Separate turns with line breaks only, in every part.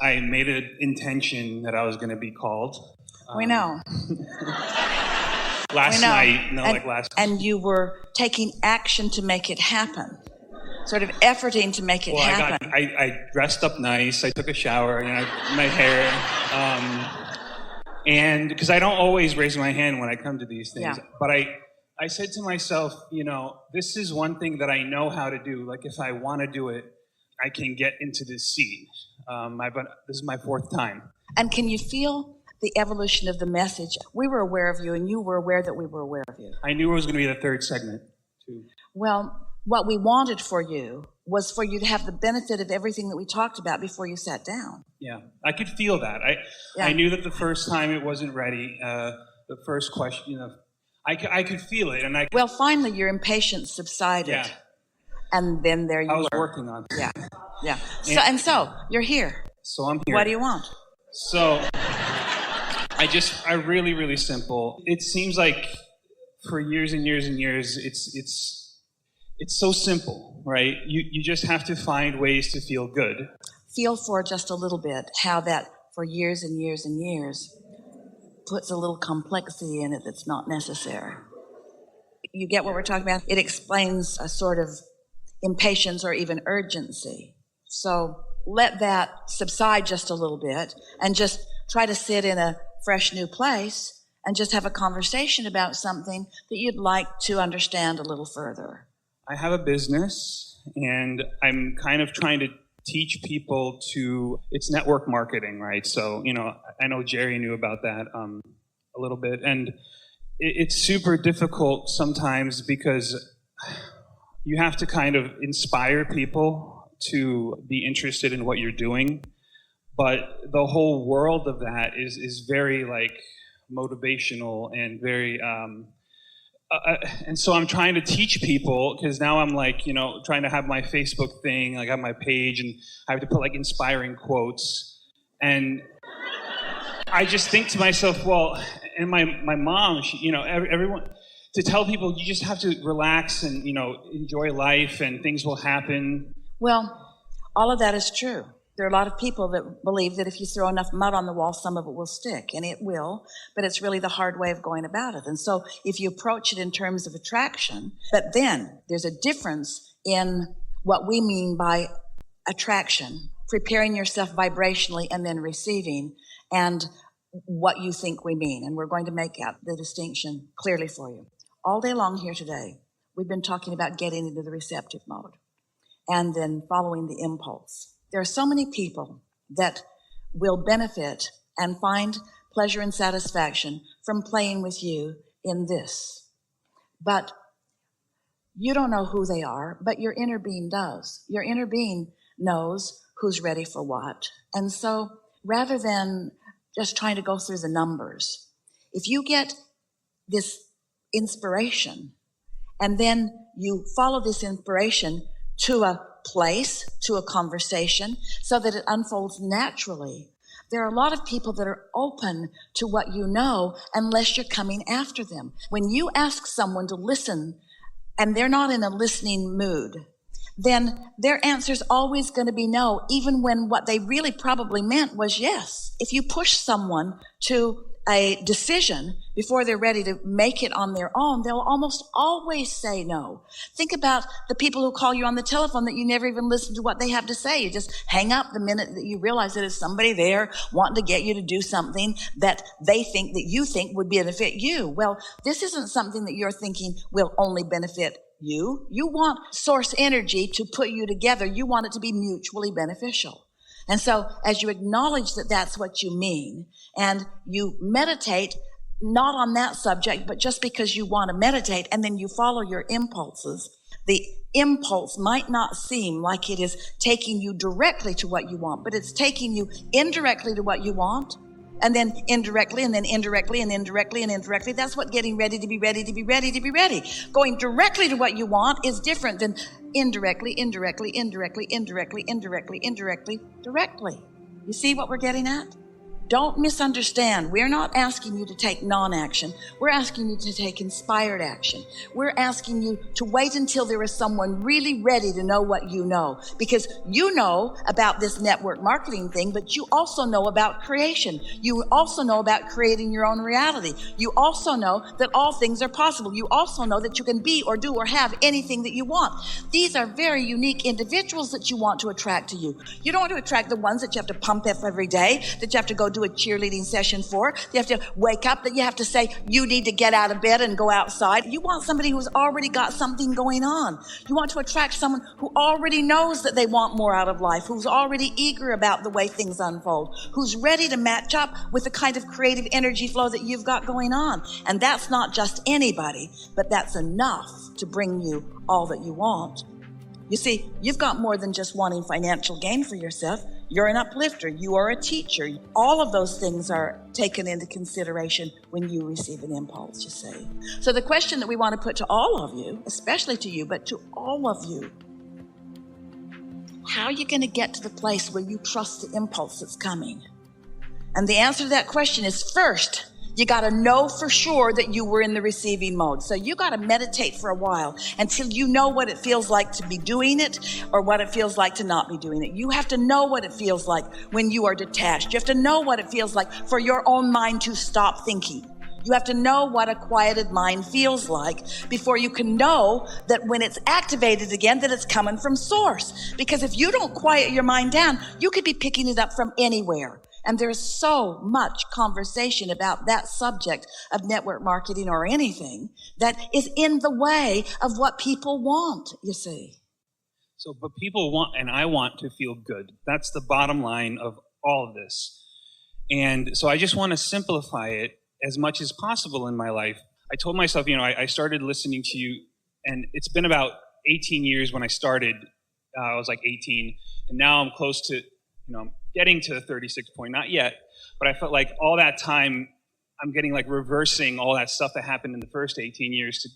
I made an intention that I was going to be called.
We know.
Last night.
And you were taking action to make it happen. Sort of efforting to make it happen.
I dressed up nice. I took a shower, my hair. And because I don't always raise my hand when I come to these things. Yeah. But I said to myself, this is one thing that I know how to do. Like if I want to do it, I can get into this seat. This is my 4th time.
And can you feel the evolution of the message? We were aware of you, and you were aware that we were aware of you.
I knew it was going to be the 3rd segment, too.
Well, what we wanted for you was for you to have the benefit of everything that we talked about before you sat down.
Yeah, I could feel that. I knew that the first time it wasn't ready. The first question, I could feel it.
Well, finally, your impatience subsided. Yeah. And then there you were.
I was working on it.
Yeah. So you're here.
So I'm here.
What do you want?
So I really, really simple. It seems like for years and years and years, it's so simple, right? You just have to find ways to feel good.
Feel for just a little bit how that for years and years and years puts a little complexity in it that's not necessary. You get what we're talking about? It explains a sort of impatience or even urgency. So let that subside just a little bit and just try to sit in a fresh new place and just have a conversation about something that you'd like to understand a little further.
I have a business, and I'm kind of trying to teach people it's network marketing, right? So, I know Jerry knew about that a little bit, and it's super difficult sometimes because you have to kind of inspire people to be interested in what you're doing, but the whole world of that is very motivational and very and so I'm trying to teach people, because now I'm trying to have my Facebook thing, I have my page, and I have to put inspiring quotes. And I just think to myself, well, and my mom, everyone, to tell people you just have to relax and, enjoy life and things will happen.
Well, all of that is true. There are a lot of people that believe that if you throw enough mud on the wall, some of it will stick, and it will, but it's really the hard way of going about it. And so if you approach it in terms of attraction, but then there's a difference in what we mean by attraction, preparing yourself vibrationally and then receiving, and what you think we mean. And we're going to make out the distinction clearly for you. All day long here today, we've been talking about getting into the receptive mode and then following the impulse. There are so many people that will benefit and find pleasure and satisfaction from playing with you in this. But you don't know who they are, but your inner being does. Your inner being knows who's ready for what. And so rather than just trying to go through the numbers, if you get this inspiration and then you follow this inspiration to a place, to a conversation, so that it unfolds naturally. There are a lot of people that are open to what you know unless you're coming after them. When you ask someone to listen and they're not in a listening mood, then their answer's always going to be no, even when what they really probably meant was yes. If you push someone to a decision before they're ready to make it on their own, they'll almost always say no. Think about the people who call you on the telephone that you never even listen to what they have to say. You just hang up the minute that you realize that it's somebody there wanting to get you to do something that they think that you think would benefit you. Well, this isn't something that you're thinking will only benefit you. You want source energy to put you together. You want it to be mutually beneficial. And so as you acknowledge that that's what you mean, and you meditate not on that subject, but just because you want to meditate, and then you follow your impulses, the impulse might not seem like it is taking you directly to what you want, but it's taking you indirectly to what you want, and then indirectly, and then indirectly, and indirectly, and indirectly. That's what getting ready to be ready to be ready to be ready. Going directly to what you want is different than indirectly, directly. You see what we're getting at? Don't misunderstand. We're not asking you to take non-action. We're asking you to take inspired action. We're asking you to wait until there is someone really ready to know what you know. Because you know about this network marketing thing, but you also know about creation. You also know about creating your own reality. You also know that all things are possible. You also know that you can be or do or have anything that you want. These are very unique individuals that you want to attract to you. You don't want to attract the ones that you have to pump up every day, that you have to go do a cheerleading session for. You have to wake up, that you have to say, you need to get out of bed and go outside. You want somebody who's already got something going on. You want to attract someone who already knows that they want more out of life, who's already eager about the way things unfold, who's ready to match up with the kind of creative energy flow that you've got going on. And that's not just anybody, but that's enough to bring you all that you want. You see, you've got more than just wanting financial gain for yourself. You're an uplifter. You are a teacher. All of those things are taken into consideration when you receive an impulse, you see. So the question that we want to put to all of you, especially to you, but to all of you, how are you going to get to the place where you trust the impulse that's coming? And the answer to that question is, first, you got to know for sure that you were in the receiving mode. So you got to meditate for a while until you know what it feels like to be doing it or what it feels like to not be doing it. You have to know what it feels like when you are detached. You have to know what it feels like for your own mind to stop thinking. You have to know what a quieted mind feels like before you can know that when it's activated again, that it's coming from source. Because if you don't quiet your mind down, you could be picking it up from anywhere. And there's so much conversation about that subject of network marketing or anything that is in the way of what people want, you see.
So, but people want, and I want to feel good. That's the bottom line of all of this. And so I just want to simplify it as much as possible in my life. I told myself, I started listening to you, and it's been about 18 years when I started. I was like 18, and now I'm close to, I'm getting to the 36 point, not yet, but I felt like all that time I'm getting like reversing all that stuff that happened in the first 18 years to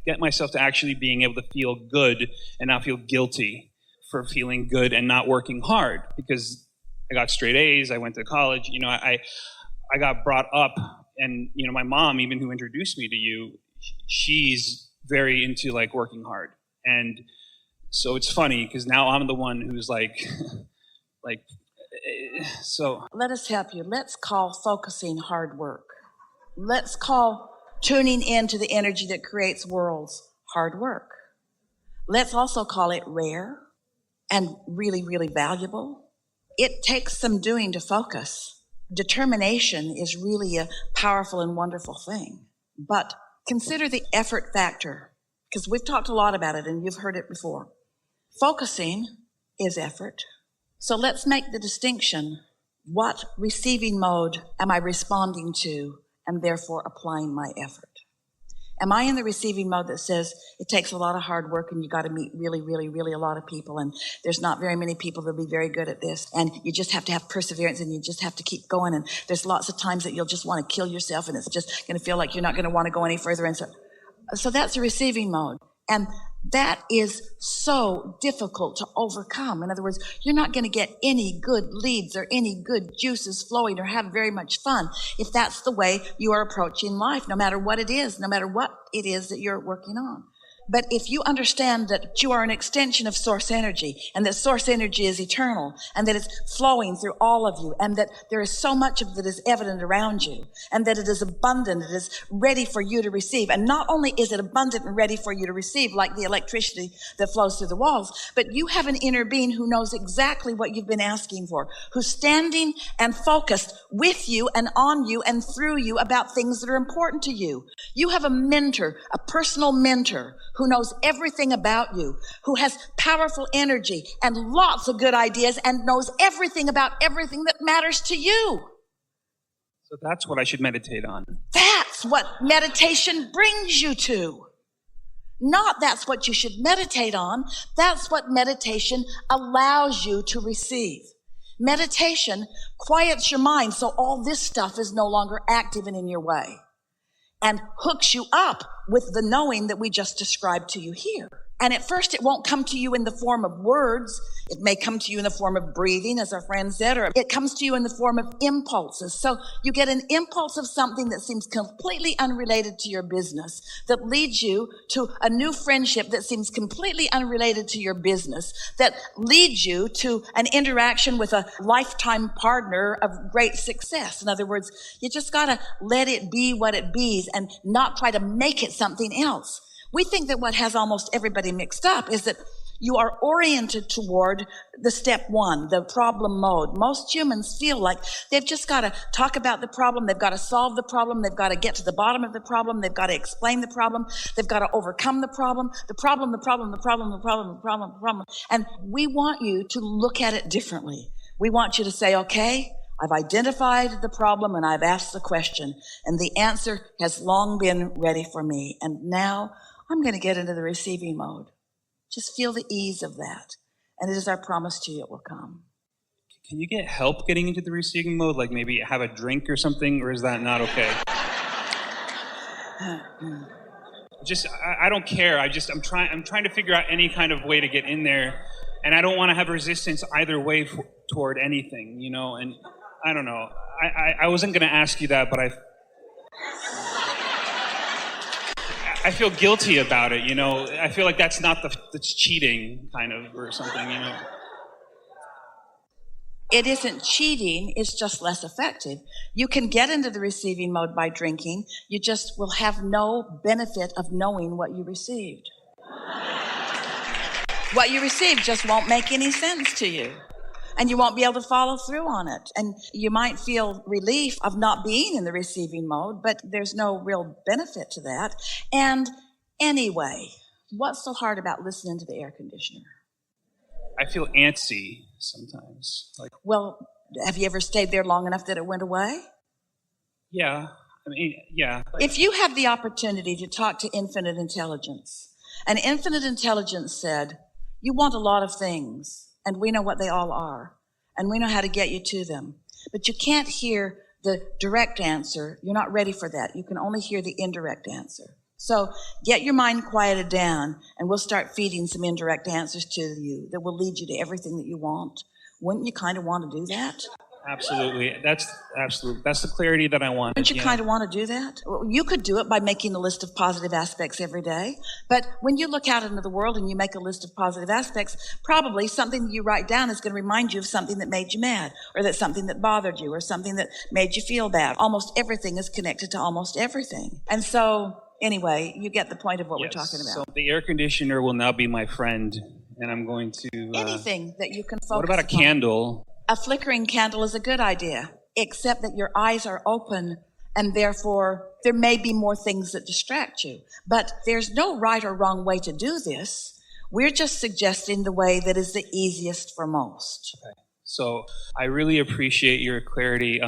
get myself to actually being able to feel good and not feel guilty for feeling good and not working hard, because I got straight A's, I went to college, I got brought up, and my mom, even who introduced me to you, she's very into like working hard. And so it's funny because now I'm the one who's like so
let us help you. Let's call focusing hard work. Let's call tuning into the energy that creates worlds hard work. Let's also call it rare and really, really valuable. It takes some doing to focus. Determination is really a powerful and wonderful thing. But consider the effort factor, because we've talked a lot about it and you've heard it before. Focusing is effort. So let's make the distinction. What receiving mode am I responding to and therefore applying my effort? Am I in the receiving mode that says it takes a lot of hard work and you got to meet really, really, really a lot of people, and there's not very many people that'll be very good at this, and you just have to have perseverance and you just have to keep going, and there's lots of times that you'll just want to kill yourself and it's just going to feel like you're not going to want to go any further, and so that's the receiving mode. And that is so difficult to overcome. In other words, you're not going to get any good leads or any good juices flowing or have very much fun if that's the way you are approaching life, no matter what it is that you're working on. But if you understand that you are an extension of source energy, and that source energy is eternal, and that it's flowing through all of you, and that there is so much of it that is evident around you, and that it is abundant, it is ready for you to receive. And not only is it abundant and ready for you to receive, like the electricity that flows through the walls, but you have an inner being who knows exactly what you've been asking for, who's standing and focused with you and on you and through you about things that are important to you. You have a mentor, a personal mentor, who knows everything about you, who has powerful energy and lots of good ideas and knows everything about everything that matters to you.
So that's what I should meditate on.
That's what meditation brings you to. Not that's what you should meditate on. That's what meditation allows you to receive. Meditation quiets your mind so all this stuff is no longer active and in your way, and hooks you up with the knowing that we just described to you here. And at first, it won't come to you in the form of words. It may come to you in the form of breathing, as our friend said, or it comes to you in the form of impulses. So you get an impulse of something that seems completely unrelated to your business, that leads you to a new friendship that seems completely unrelated to your business, that leads you to an interaction with a lifetime partner of great success. In other words, you just got to let it be what it be and not try to make it something else. We think that what has almost everybody mixed up is that you are oriented toward the step one, the problem mode. Most humans feel like they've just got to talk about the problem. They've got to solve the problem. They've got to get to the bottom of the problem. They've got to explain the problem. They've got to overcome the problem. And we want you to look at it differently. We want you to say, okay, I've identified the problem and I've asked the question, and the answer has long been ready for me. And now I'm going to get into the receiving mode. Just feel the ease of that. And it is our promise to you, it will come.
Can you get help getting into the receiving mode? Like maybe have a drink or something, or is that not okay? I don't care. I'm trying to figure out any kind of way to get in there. And I don't want to have resistance either way toward anything, you know? And I don't know. I wasn't going to ask you that, but I feel guilty about it, you know. I feel like that's cheating, kind of, or something, you know.
It isn't cheating, it's just less effective. You can get into the receiving mode by drinking. You just will have no benefit of knowing what you received. What you received just won't make any sense to you. And you won't be able to follow through on it. And you might feel relief of not being in the receiving mode, but there's no real benefit to that. And anyway, what's so hard about listening to the air conditioner?
I feel antsy sometimes.
Well, have you ever stayed there long enough that it went away?
Yeah. I mean, yeah.
If you had the opportunity to talk to infinite intelligence, and infinite intelligence said, you want a lot of things, and we know what they all are, and we know how to get you to them. But you can't hear the direct answer. You're not ready for that. You can only hear the indirect answer. So get your mind quieted down, and we'll start feeding some indirect answers to you that will lead you to everything that you want. Wouldn't you kind of want to do that?
Absolutely. That's the clarity that I want.
Wouldn't you kind of want to do that? Well, you could do it by making a list of positive aspects every day. But when you look out into the world and you make a list of positive aspects, probably something that you write down is going to remind you of something that made you mad, or that something that bothered you, or something that made you feel bad. Almost everything is connected to almost everything. And so, anyway, you get the point of what we're talking about.
So the air conditioner will now be my friend, and I'm going to...
anything that you can focus on.
What about a candle?
A flickering candle is a good idea, except that your eyes are open, and therefore there may be more things that distract you. But there's no right or wrong way to do this. We're just suggesting the way that is the easiest for most.
Okay. So I really appreciate your clarity.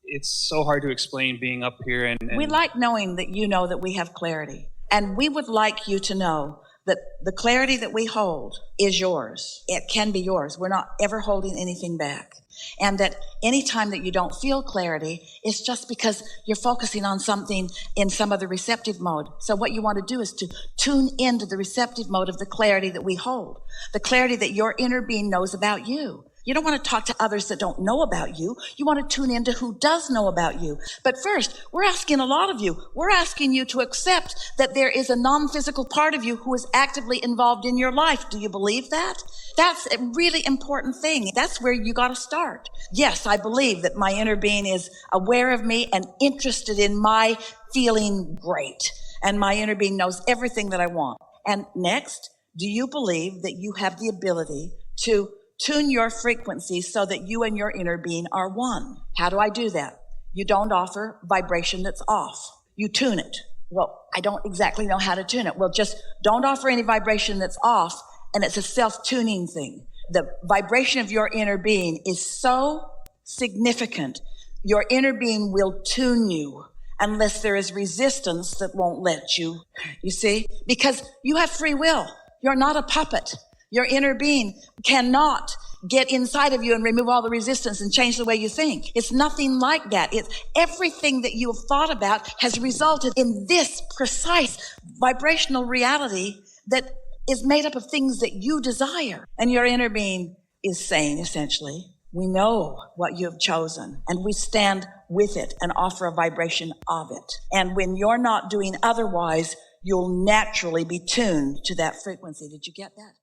It's so hard to explain being up here. And
we like knowing that you know that we have clarity. And we would like you to know that the clarity that we hold is yours. It can be yours. We're not ever holding anything back. And that any time that you don't feel clarity, it's just because you're focusing on something in some other receptive mode. So what you want to do is to tune into the receptive mode of the clarity that we hold, the clarity that your inner being knows about you. You don't want to talk to others that don't know about you. You want to tune into who does know about you. But first, we're asking a lot of you. We're asking you to accept that there is a non-physical part of you who is actively involved in your life. Do you believe that? That's a really important thing. That's where you got to start. Yes, I believe that my inner being is aware of me and interested in my feeling great. And my inner being knows everything that I want. And next, do you believe that you have the ability to tune your frequency so that you and your inner being are one? How do I do that? You don't offer vibration that's off. You tune it. Well, I don't exactly know how to tune it. Well, just don't offer any vibration that's off, and it's a self-tuning thing. The vibration of your inner being is so significant. Your inner being will tune you unless there is resistance that won't let you. You see? Because you have free will. You're not a puppet. Your inner being cannot get inside of you and remove all the resistance and change the way you think. It's nothing like that. It's everything that you have thought about has resulted in this precise vibrational reality that is made up of things that you desire. And your inner being is saying, essentially, we know what you have chosen, and we stand with it and offer a vibration of it. And when you're not doing otherwise, you'll naturally be tuned to that frequency. Did you get that?